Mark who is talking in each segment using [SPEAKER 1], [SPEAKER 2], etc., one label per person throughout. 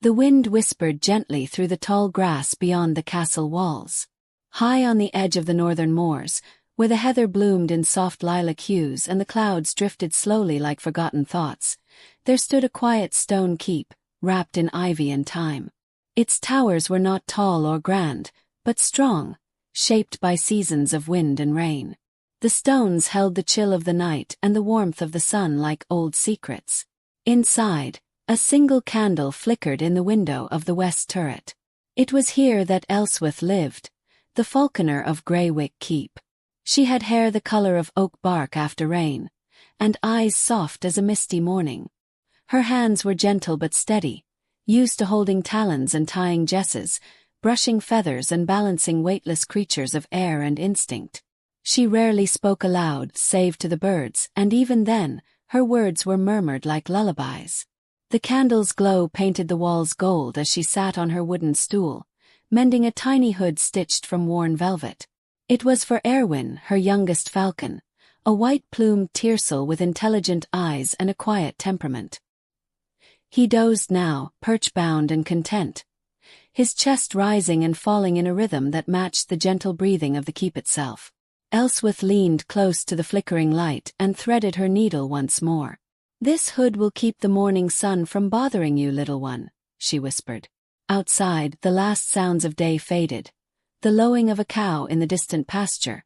[SPEAKER 1] The wind whispered gently through the tall grass beyond the castle walls. High on the edge of the northern moors, where the heather bloomed in soft lilac hues and the clouds drifted slowly like forgotten thoughts, there stood a quiet stone keep, wrapped in ivy and thyme. Its towers were not tall or grand, but strong, shaped by seasons of wind and rain. The stones held the chill of the night and the warmth of the sun like old secrets. Inside, a single candle flickered in the window of the west turret. It was here that Elswyth lived, the falconer of Greywick Keep. She had hair the color of oak bark after rain, and eyes soft as a misty morning. Her hands were gentle but steady, used to holding talons and tying jesses, brushing feathers and balancing weightless creatures of air and instinct. She rarely spoke aloud save to the birds, and even then, her words were murmured like lullabies. The candle's glow painted the walls gold as she sat on her wooden stool, mending a tiny hood stitched from worn velvet. It was for Erwin, her youngest falcon, a white-plumed tiercel with intelligent eyes and a quiet temperament. He dozed now, perch-bound and content, his chest rising and falling in a rhythm that matched the gentle breathing of the keep itself. Elswyth leaned close to the flickering light and threaded her needle once more. "This hood will keep the morning sun from bothering you, little one," she whispered. Outside, the last sounds of day faded. The lowing of a cow in the distant pasture,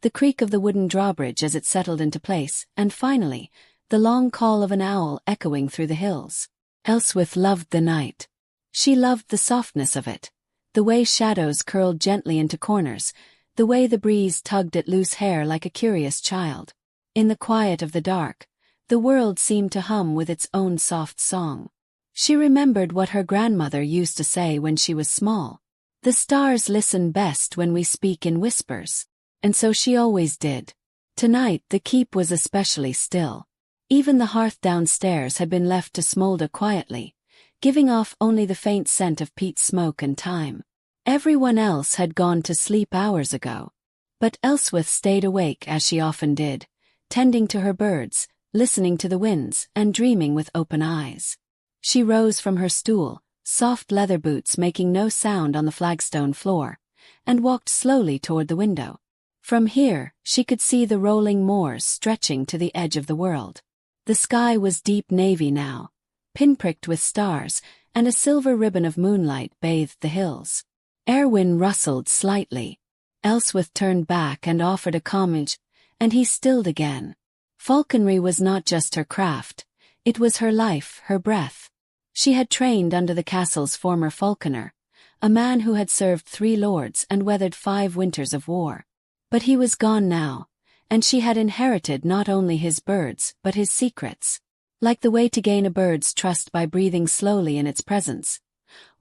[SPEAKER 1] the creak of the wooden drawbridge as it settled into place, and finally, the long call of an owl echoing through the hills. Elswyth loved the night. She loved the softness of it, the way shadows curled gently into corners, the way the breeze tugged at loose hair like a curious child. In the quiet of the dark, the world seemed to hum with its own soft song. She remembered what her grandmother used to say when she was small. "The stars listen best when we speak in whispers." And so she always did. Tonight the keep was especially still. Even the hearth downstairs had been left to smolder quietly, giving off only the faint scent of peat smoke and thyme. Everyone else had gone to sleep hours ago. But Elswyth stayed awake as she often did, tending to her birds, listening to the winds, and dreaming with open eyes. She rose from her stool, soft leather boots making no sound on the flagstone floor, and walked slowly toward the window. From here, she could see the rolling moors stretching to the edge of the world. The sky was deep navy now, pinpricked with stars, and a silver ribbon of moonlight bathed the hills. Erwin rustled slightly. Elswyth turned back and offered a homage, and he stilled again. Falconry was not just her craft, it was her life, her breath. She had trained under the castle's former falconer, a man who had served 3 lords and weathered 5 winters of war. But he was gone now, and she had inherited not only his birds but his secrets. Like the way to gain a bird's trust by breathing slowly in its presence,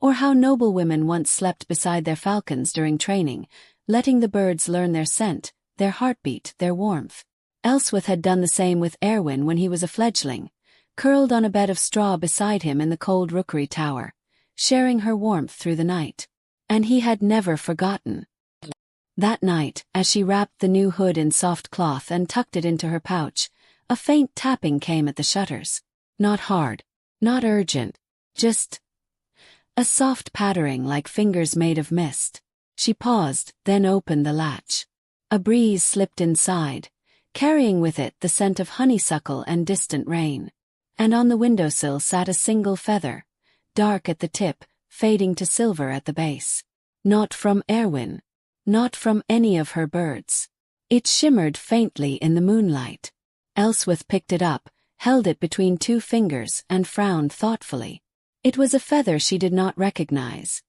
[SPEAKER 1] or how noble women once slept beside their falcons during training, letting the birds learn their scent, their heartbeat, their warmth. Elswyth had done the same with Erwin when he was a fledgling, curled on a bed of straw beside him in the cold rookery tower, sharing her warmth through the night. And he had never forgotten. That night, as she wrapped the new hood in soft cloth and tucked it into her pouch, a faint tapping came at the shutters. Not hard, not urgent, just a soft pattering like fingers made of mist. She paused, then opened the latch. A breeze slipped inside, carrying with it the scent of honeysuckle and distant rain. And on the windowsill sat a single feather, dark at the tip, fading to silver at the base. Not from Erwin. Not from any of her birds. It shimmered faintly in the moonlight. Elswyth picked it up, held it between 2 fingers, and frowned thoughtfully. It was a feather she did not recognize.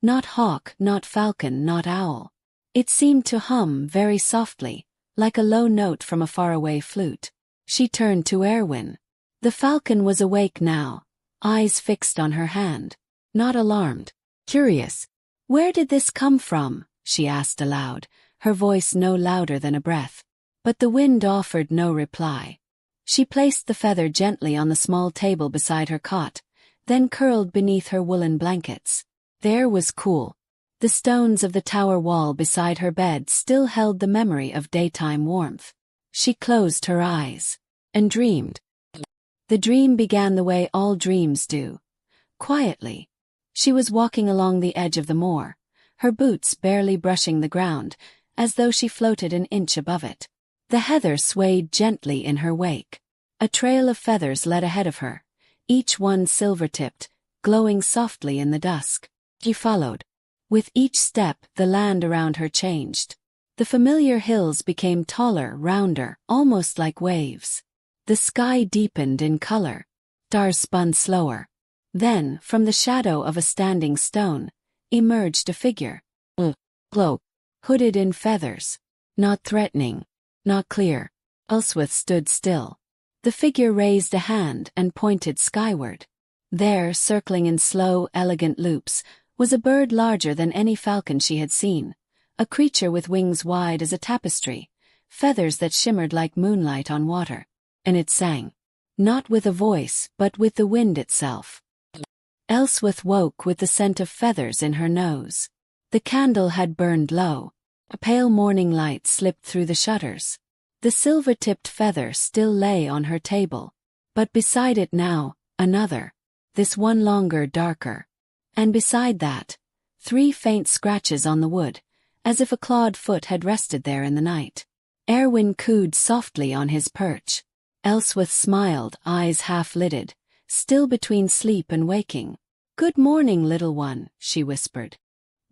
[SPEAKER 1] Not hawk, not falcon, not owl. It seemed to hum very softly, like a low note from a faraway flute. She turned to Erwin. The falcon was awake now, eyes fixed on her hand. Not alarmed. Curious. "Where did this come from?" she asked aloud, her voice no louder than a breath. But the wind offered no reply. She placed the feather gently on the small table beside her cot, then curled beneath her woolen blankets. The air was cool. The stones of the tower wall beside her bed still held the memory of daytime warmth. She closed her eyes and dreamed. The dream began the way all dreams do, quietly, She was walking along the edge of the moor, her boots barely brushing the ground, as though she floated an inch above it. The heather swayed gently in her wake. A trail of feathers led ahead of her, each one silver-tipped, glowing softly in the dusk. She followed. With each step, the land around her changed. The familiar hills became taller, rounder, almost like waves. The sky deepened in color. Stars spun slower. Then, from the shadow of a standing stone, emerged a figure. Cloak, hooded in feathers. Not threatening. Not clear. Elswyth stood still. The figure raised a hand and pointed skyward. There, circling in slow, elegant loops, was a bird larger than any falcon she had seen, a creature with wings wide as a tapestry, feathers that shimmered like moonlight on water. And it sang. Not with a voice, but with the wind itself. Elswyth woke with the scent of feathers in her nose. The candle had burned low. A pale morning light slipped through the shutters. The silver-tipped feather still lay on her table. But beside it now, another. This one longer, darker. And beside that, 3 faint scratches on the wood, as if a clawed foot had rested there in the night. Erwin cooed softly on his perch. Elswyth smiled, eyes half-lidded, still between sleep and waking. "Good morning, little one," she whispered.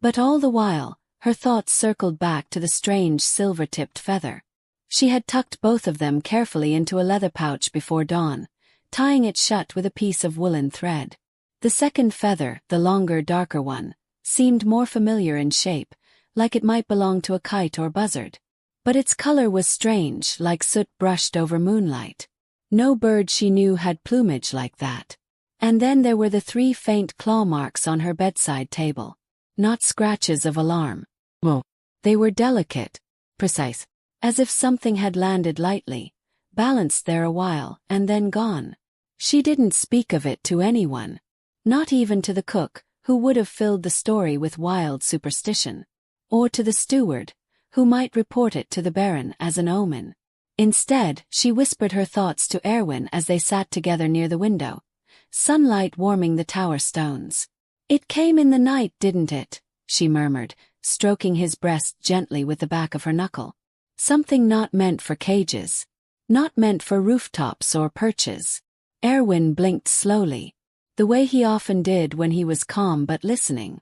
[SPEAKER 1] But all the while, her thoughts circled back to the strange silver-tipped feather. She had tucked both of them carefully into a leather pouch before dawn, tying it shut with a piece of woolen thread. The second feather, the longer, darker one, seemed more familiar in shape, like it might belong to a kite or buzzard. But its color was strange, like soot brushed over moonlight. No bird she knew had plumage like that. And then there were the 3 faint claw marks on her bedside table. Not scratches of alarm. No. They were delicate, precise, as if something had landed lightly, balanced there a while, and then gone. She didn't speak of it to anyone. Not even to the cook, who would have filled the story with wild superstition. Or to the steward, who might report it to the Baron as an omen. Instead, she whispered her thoughts to Erwin as they sat together near the window, sunlight warming the tower stones. "It came in the night, didn't it?" she murmured, stroking his breast gently with the back of her knuckle. "Something not meant for cages. Not meant for rooftops or perches." Erwin blinked slowly, the way he often did when he was calm but listening.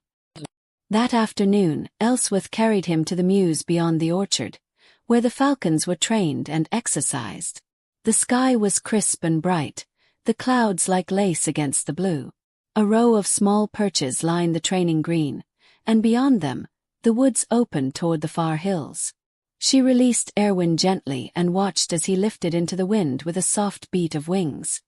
[SPEAKER 1] That afternoon, Elswyth carried him to the mews beyond the orchard, where the falcons were trained and exercised. The sky was crisp and bright, the clouds like lace against the blue. A row of small perches lined the training green, and beyond them, the woods opened toward the far hills. She released Erwin gently and watched as he lifted into the wind with a soft beat of wings.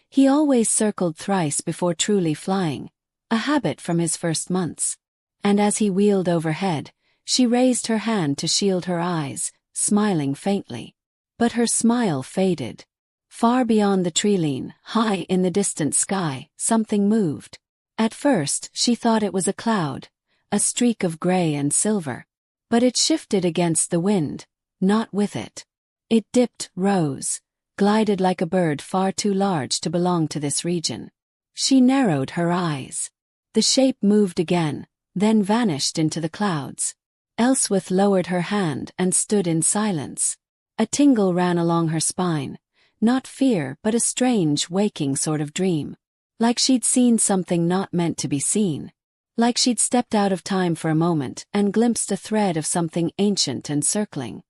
[SPEAKER 1] He always circled thrice before truly flying, a habit from his first months. And as he wheeled overhead, she raised her hand to shield her eyes, smiling faintly. But her smile faded. Far beyond the tree-line, high in the distant sky, something moved. At first, she thought it was a cloud, a streak of gray and silver. But it shifted against the wind, not with it. It dipped, rose, glided like a bird far too large to belong to this region. She narrowed her eyes. The shape moved again, then vanished into the clouds. Elswyth lowered her hand and stood in silence. A tingle ran along her spine, not fear but a strange, waking sort of dream. Like she'd seen something not meant to be seen. Like she'd stepped out of time for a moment and glimpsed a thread of something ancient and circling.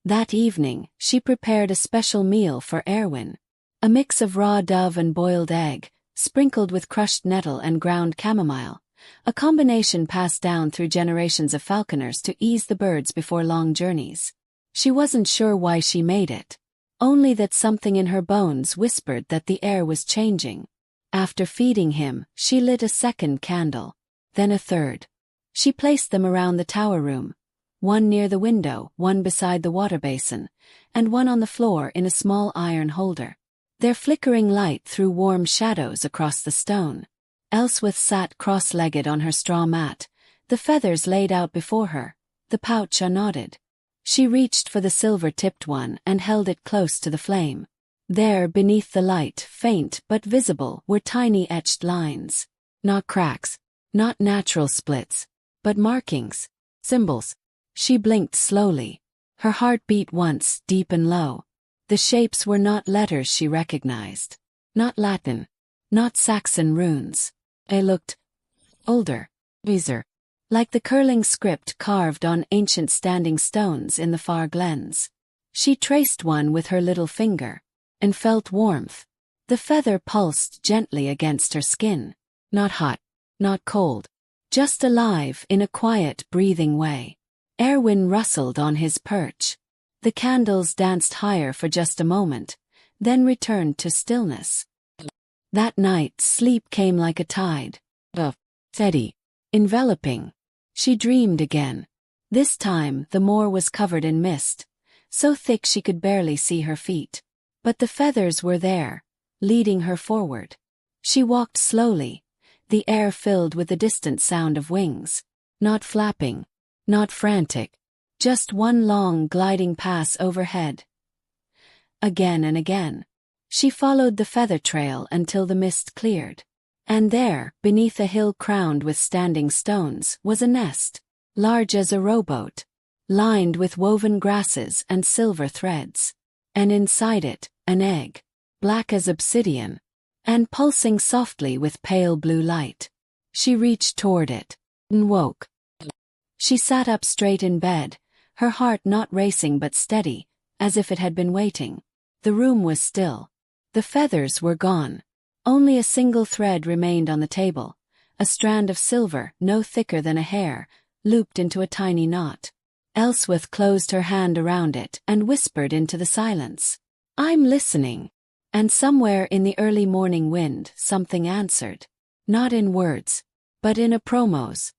[SPEAKER 1] That evening, she prepared a special meal for Erwin. A mix of raw dove and boiled egg, sprinkled with crushed nettle and ground chamomile, a combination passed down through generations of falconers to ease the birds before long journeys. She wasn't sure why she made it. Only that something in her bones whispered that the air was changing. After feeding him, she lit a second candle, then a third. She placed them around the tower room, one near the window, one beside the water basin, and one on the floor in a small iron holder. Their flickering light threw warm shadows across the stone. Elswyth sat cross-legged on her straw mat, the feathers laid out before her, the pouch unknotted. She reached for the silver-tipped one and held it close to the flame. There, beneath the light, faint but visible, were tiny etched lines. Not cracks, not natural splits, but markings, symbols. She blinked slowly. Her heart beat once, deep and low. The shapes were not letters she recognized. Not Latin. Not Saxon runes. They looked older, wiser, like the curling script carved on ancient standing stones in the far glens. She traced one with her little finger, and felt warmth. The feather pulsed gently against her skin. Not hot, not cold, just alive in a quiet, breathing way. Erwin rustled on his perch. The candles danced higher for just a moment, then returned to stillness. That night, sleep came like a tide. Steady, enveloping. She dreamed again. This time, the moor was covered in mist, so thick she could barely see her feet. But the feathers were there, leading her forward. She walked slowly, the air filled with the distant sound of wings. Not flapping, not frantic, just one long gliding pass overhead. Again and again. She followed the feather trail until the mist cleared. And there, beneath a hill crowned with standing stones, was a nest, large as a rowboat, lined with woven grasses and silver threads. And inside it, an egg, black as obsidian, and pulsing softly with pale blue light. She reached toward it, and woke. She sat up straight in bed, her heart not racing but steady, as if it had been waiting. The room was still. The feathers were gone. Only a single thread remained on the table, a strand of silver no thicker than a hair, looped into a tiny knot. Elswyth closed her hand around it and whispered into the silence. "I'm listening." And somewhere in the early morning wind something answered. Not in words, but in a promos.